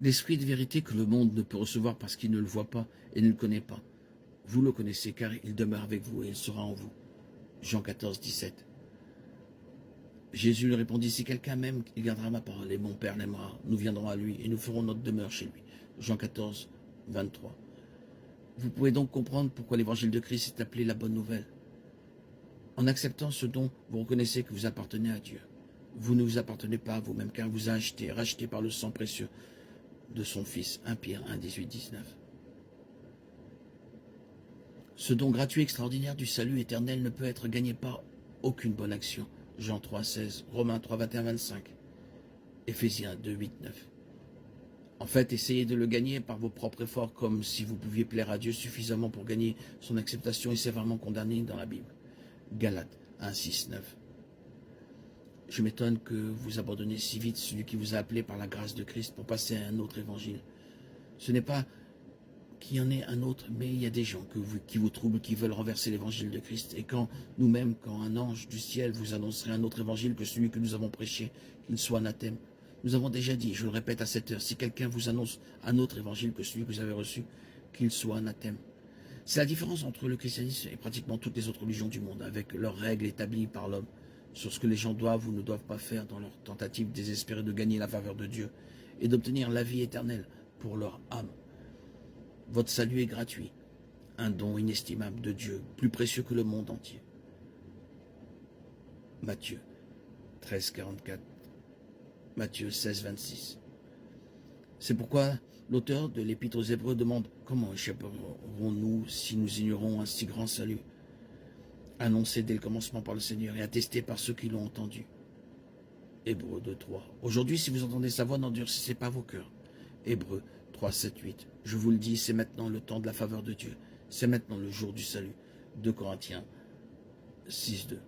L'esprit de vérité que le monde ne peut recevoir parce qu'il ne le voit pas et ne le connaît pas. Vous le connaissez car il demeure avec vous et il sera en vous. Jean 14, 17. Jésus lui répondit, si quelqu'un m'aime, il gardera ma parole et mon Père l'aimera. Nous viendrons à lui et nous ferons notre demeure chez lui. Jean 14, 23. Vous pouvez donc comprendre pourquoi l'évangile de Christ est appelé la bonne nouvelle. En acceptant ce don, vous reconnaissez que vous appartenez à Dieu. Vous ne vous appartenez pas à vous-même car vous a acheté, racheté par le sang précieux de son Fils. 1 Pierre 1, 18, 19. Ce don gratuit extraordinaire du salut éternel ne peut être gagné par aucune bonne action. Jean 3, 16, Romains 3, 21, 25, Éphésiens 2, 8, 9. En fait, essayez de le gagner par vos propres efforts, comme si vous pouviez plaire à Dieu suffisamment pour gagner son acceptation, et c'est vraiment condamné dans la Bible. Galates 1, 6, 9. Je m'étonne que vous abandonnez si vite celui qui vous a appelé par la grâce de Christ pour passer à un autre évangile. Ce n'est pas qu'il y en ait un autre, mais il y a des gens qui vous troublent, qui veulent renverser l'évangile de Christ. Et quand nous-mêmes, quand un ange du ciel vous annoncerait un autre évangile que celui que nous avons prêché, qu'il soit anathème. Nous avons déjà dit, je le répète à cette heure, si quelqu'un vous annonce un autre évangile que celui que vous avez reçu, qu'il soit anathème. C'est la différence entre le christianisme et pratiquement toutes les autres religions du monde, avec leurs règles établies par l'homme, sur ce que les gens doivent ou ne doivent pas faire dans leur tentative désespérée de gagner la faveur de Dieu et d'obtenir la vie éternelle pour leur âme. Votre salut est gratuit, un don inestimable de Dieu, plus précieux que le monde entier. Matthieu 13, 44, Matthieu 16, 26. C'est pourquoi l'auteur de l'Épître aux Hébreux demande « Comment échapperons-nous si nous ignorons un si grand salut, annoncé dès le commencement par le Seigneur et attesté par ceux qui l'ont entendu ?» Hébreux 2, 3. Aujourd'hui, si vous entendez sa voix, n'endurcissez pas vos cœurs. Hébreux 3, 7, 8. Je vous le dis, c'est maintenant le temps de la faveur de Dieu. C'est maintenant le jour du salut. 2 Corinthiens 6, 2.